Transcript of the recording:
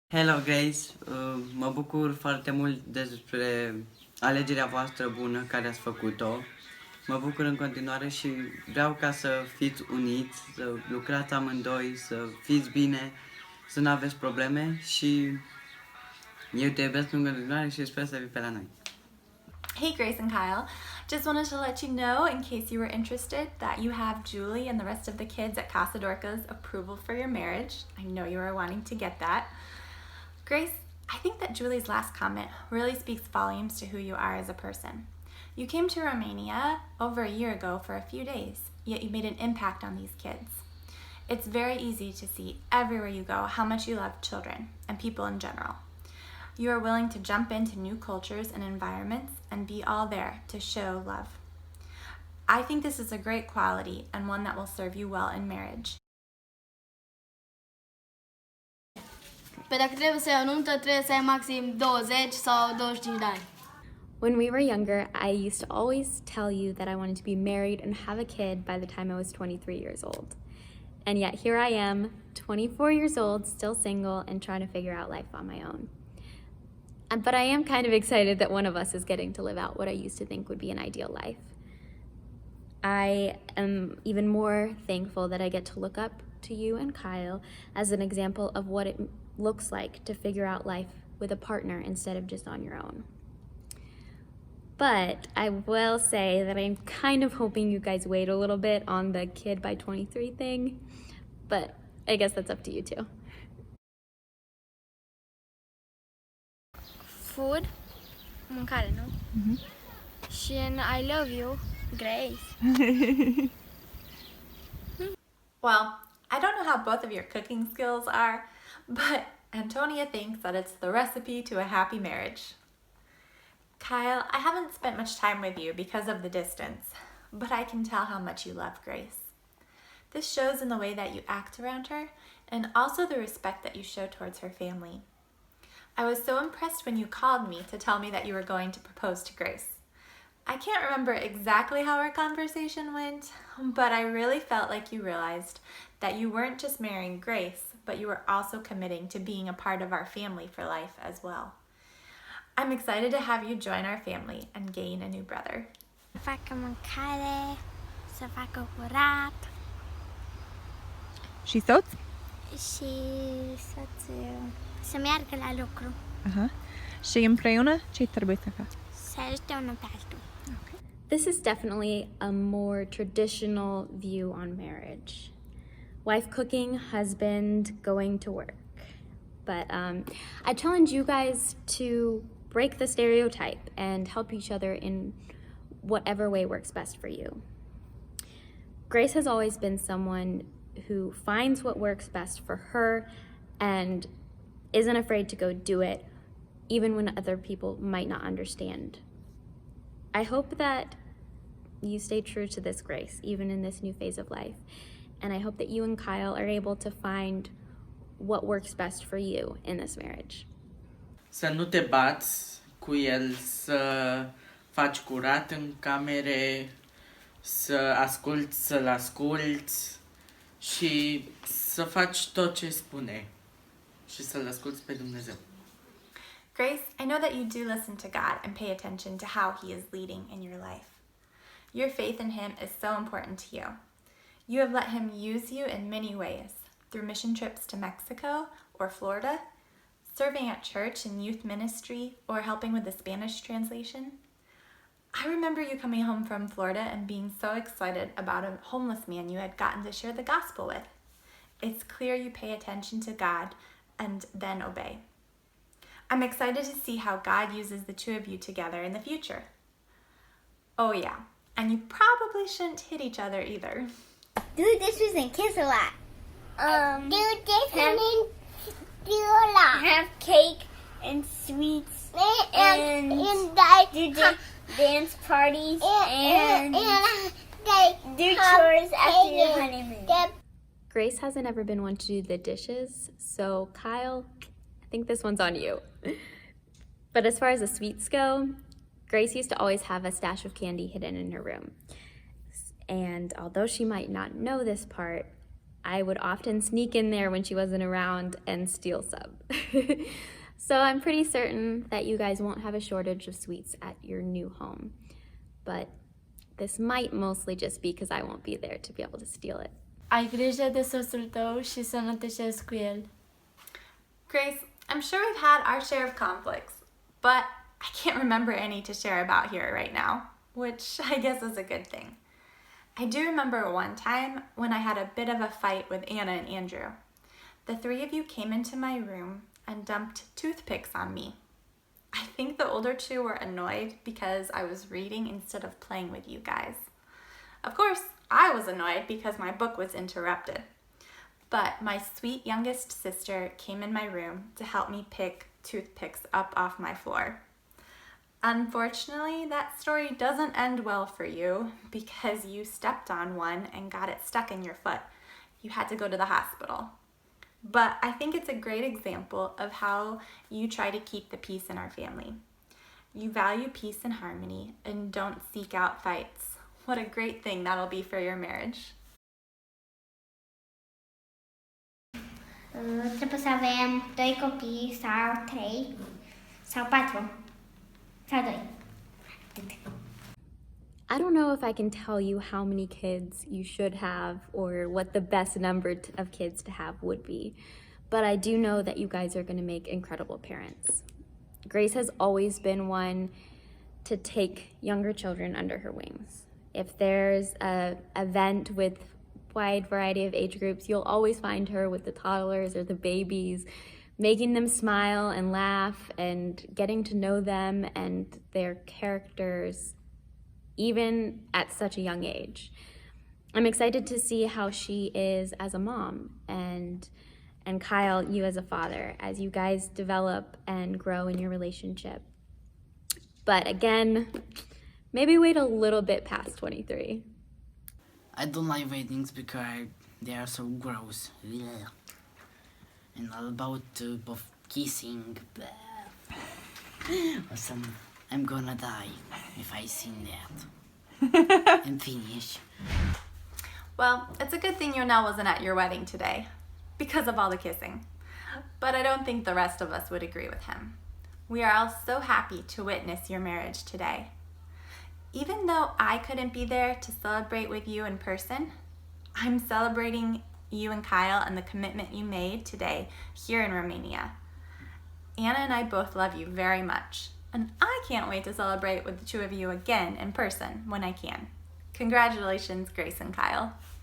Hello, Grace! Mă bucur foarte mult despre alegerea voastră bună care ați făcut-o. Mă bucur în continuare și vreau ca să fiți uniți, să lucrați amândoi, să fiți bine, să nu aveți probleme și eu te iubesc în continuare și sper să vii pe la noi. Hey, Grace and Kyle. Just wanted to let you know, in case you were interested, that you have Julie and the rest of the kids at Casa Dorca's approval for your marriage. I know you are wanting to get that. Grace, I think that Julie's last comment really speaks volumes to who you are as a person. You came to Romania over a year ago for a few days, yet you made an impact on these kids. It's very easy to see everywhere you go how much you love children and people in general. You are willing to jump into new cultures and environments and be all there to show love. I think this is a great quality and one that will serve you well in marriage. Pe dacă trebuie să iau nuntă, trebuie să ai maxim 20 sau 25 de ani. When we were younger, I used to always tell you that I wanted to be married and have a kid by the time I was 23 years old. And yet here I am, 24 years old, still single and trying to figure out life on my own. But I am kind of excited that one of us is getting to live out what I used to think would be an ideal life. I am even more thankful that I get to look up to you and Kyle as an example of what it looks like to figure out life with a partner instead of just on your own. But I will say that I'm kind of hoping you guys wait a little bit on the kid by 23 thing, but I guess that's up to you too. Food, mâncare, nu? Și în I love you, Grace. Well, I don't know how both of your cooking skills are, but Antonia thinks that it's the recipe to a happy marriage. Kyle, I haven't spent much time with you because of the distance, but I can tell how much you love Grace. This shows in the way that you act around her and also the respect that you show towards her family. I was so impressed when you called me to tell me that you were going to propose to Grace. I can't remember exactly how our conversation went, but I really felt like you realized that you weren't just marrying Grace, but you were also committing to being a part of our family for life as well. I'm excited to have you join our family and gain a new brother. Să facă mâncare, să facă curat Și soț? și să meargă la lucru, Aha. Și împreună ce trebuie să facă? să ajute unul pe altul. This is definitely a more traditional view on marriage. Wife cooking, husband going to work. But I challenge you guys to break the stereotype and help each other in whatever way works best for you. Grace has always been someone who finds what works best for her and isn't afraid to go do it, even when other people might not understand. I hope that you stay true to this, Grace, even in this new phase of life. And I hope that you and Kyle are able to find what works best for you in this marriage. Să nu te bați cu el, să faci curat în camere, să-l asculți și să faci tot ce spune și să-l asculți pe Dumnezeu. Grace, I know that you do listen to God and pay attention to how He is leading in your life. Your faith in Him is so important to you. You have let Him use you in many ways, through mission trips to Mexico or Florida, serving at church and youth ministry, or helping with the Spanish translation. I remember you coming home from Florida and being so excited about a homeless man you had gotten to share the gospel with. It's clear you pay attention to God and then obey. I'm excited to see how God uses the two of you together in the future. Oh yeah, and you probably shouldn't hit each other either. Do dishes and kiss a lot. Do dishes and do a lot. Have cake and sweets and do dance parties and do chores after your honeymoon. Grace hasn't ever been one to do the dishes, so Kyle, I think this one's on you. But as far as the sweets go, Grace used to always have a stash of candy hidden in her room. And although she might not know this part, I would often sneak in there when she wasn't around and steal some. So I'm pretty certain that you guys won't have a shortage of sweets at your new home. But this might mostly just be because I won't be there to be able to steal it. Ai grijă de soțul tău și să nu te ceri cu el. Grace, I'm sure we've had our share of conflicts, but I can't remember any to share about here right now, which I guess is a good thing. I do remember one time when I had a bit of a fight with Anna and Andrew. The three of you came into my room and dumped toothpicks on me. I think the older two were annoyed because I was reading instead of playing with you guys. Of course, I was annoyed because my book was interrupted. But my sweet youngest sister came in my room to help me pick toothpicks up off my floor. Unfortunately, that story doesn't end well for you because you stepped on one and got it stuck in your foot. You had to go to the hospital. But I think it's a great example of how you try to keep the peace in our family. You value peace and harmony and don't seek out fights. What a great thing that'll be for your marriage. Trebuie să avem 2 copii sau 3 sau 4 sau 2. I don't know if I can tell you how many kids you should have or what the best number of kids to have would be, but I do know that you guys are going to make incredible parents. Grace has always been one to take younger children under her wings. If there's an event with wide variety of age groups, you'll always find her with the toddlers or the babies, making them smile and laugh and getting to know them and their characters, even at such a young age. I'm excited to see how she is as a mom and Kyle, you as a father, as you guys develop and grow in your relationship. But again, maybe wait a little bit past 23. I don't like weddings because they are so gross. Blech. And all about of kissing. Awesome. I'm gonna die if I sing that. And finish. Well, it's a good thing Yonel wasn't at your wedding today because of all the kissing. But I don't think the rest of us would agree with him. We are all so happy to witness your marriage today. Even though I couldn't be there to celebrate with you in person, I'm celebrating you and Kyle and the commitment you made today here in Romania. Anna and I both love you very much, and I can't wait to celebrate with the two of you again in person when I can. Congratulations, Grace and Kyle.